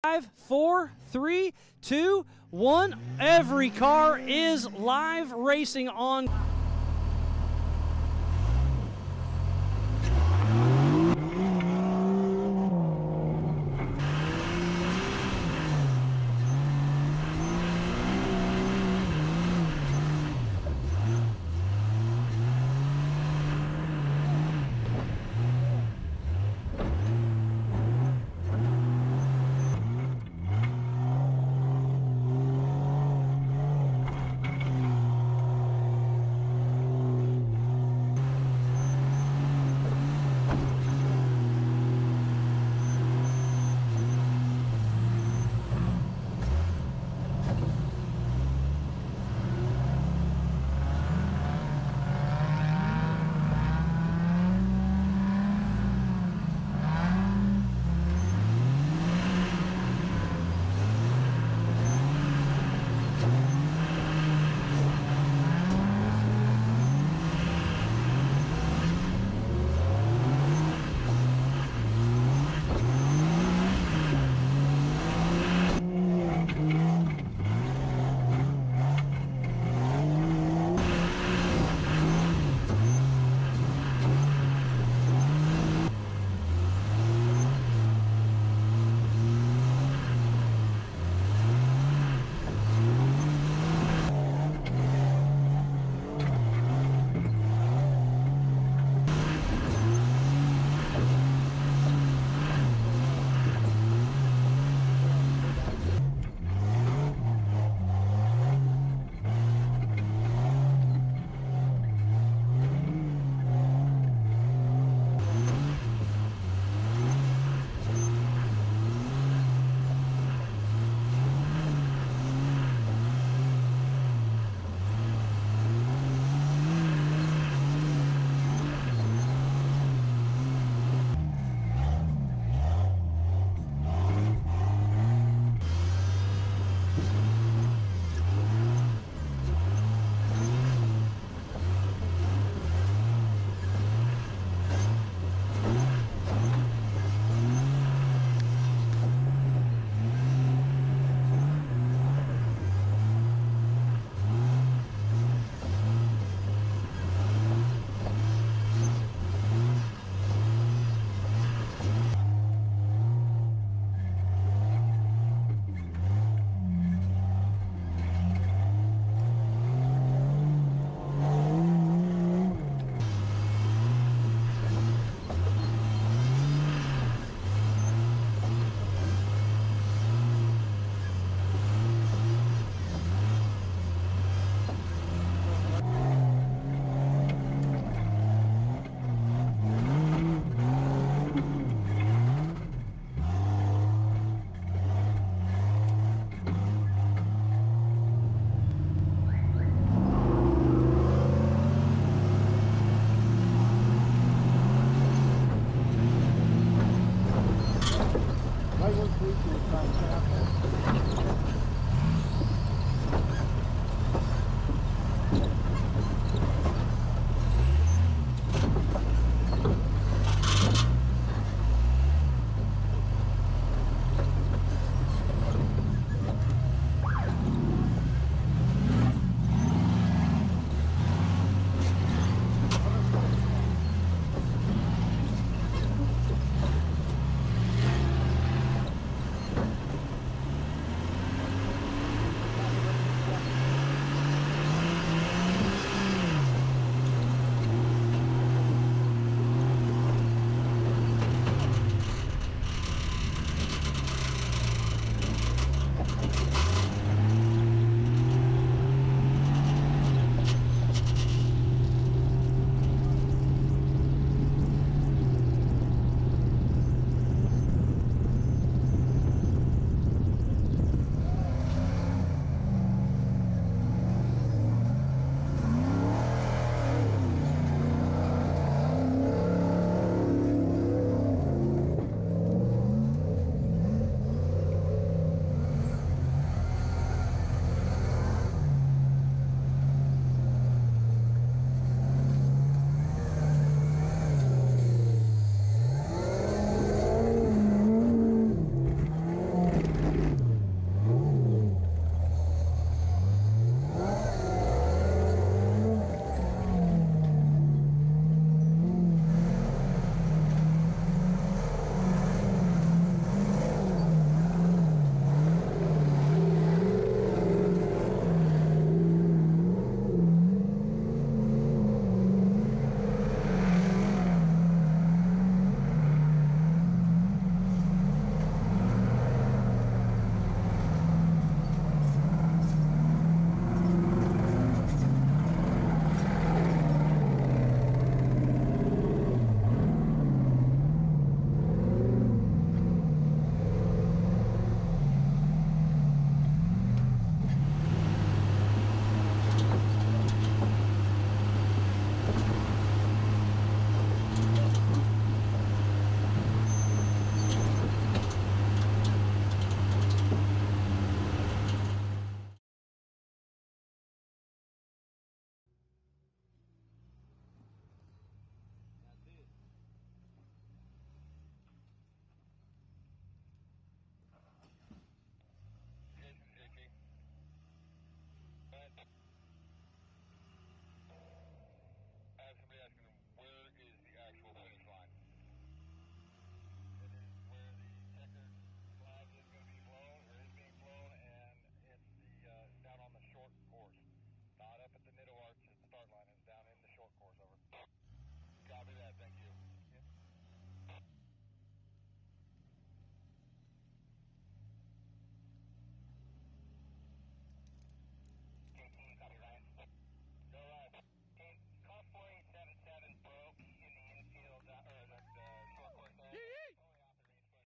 5, 4, 3, 2, 1. Every car is live racing on.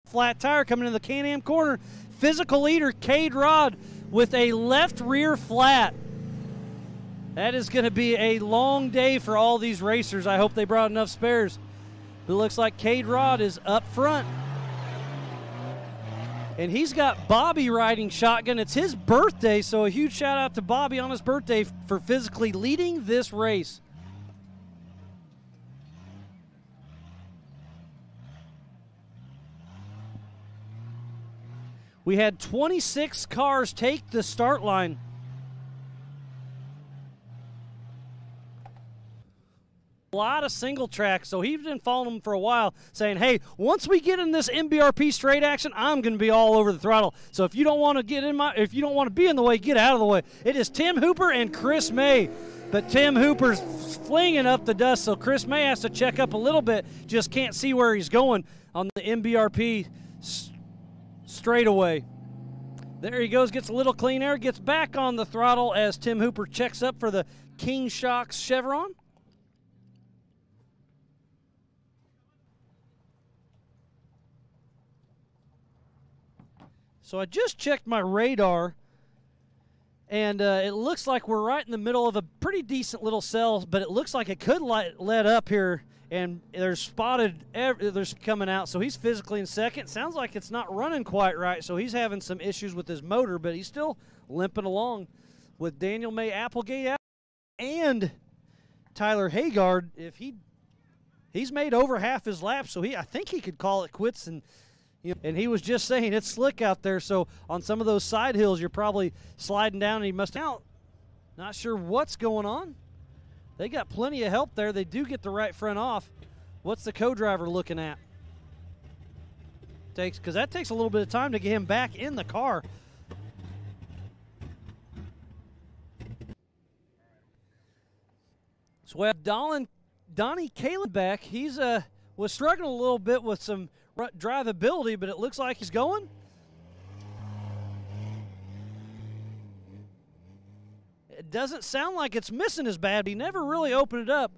Flat tire coming in the Can-Am corner. Physical leader Cade Rod with a left rear flat. That is going to be a long day for all these racers. I hope they brought enough spares. It looks like Cade Rod is up front. And he's got Bobby riding shotgun. It's his birthday, so a huge shout out to Bobby on his birthday for physically leading this race. We had 26 cars take the start line. A lot of single tracks, so he's been following them for a while, saying, hey, once we get in this MBRP straight action, I'm going to be all over the throttle. So if you don't want to if you don't want to be in the way, get out of the way. It is Tim Hooper and Chris May, but Tim Hooper's flinging up the dust, so Chris May has to check up a little bit, just can't see where he's going on the MBRP straightaway. There he goes, gets a little clean air, gets back on the throttle as Tim Hooper checks up for the King Shocks Chevron. So I just checked my radar, and it looks like we're right in the middle of a pretty decent little cell, but it looks like it could let up here, and there's there's coming out, so he's physically in second. Sounds like it's not running quite right, so he's having some issues with his motor, but he's still limping along with Daniel May Applegate out and Tyler Haggard. If he's made over half his laps, so I think he could call it quits. And he was just saying it's slick out there, so on some of those side hills you're probably sliding down and he must out. Not sure what's going on. They got plenty of help there. They do get the right front off. What's the co-driver looking at? Because that takes a little bit of time to get him back in the car. So we have Donnie Caleb back. He's was struggling a little bit with some drivability, but it looks like he's going. It doesn't sound like it's missing as bad. He never really opened it up.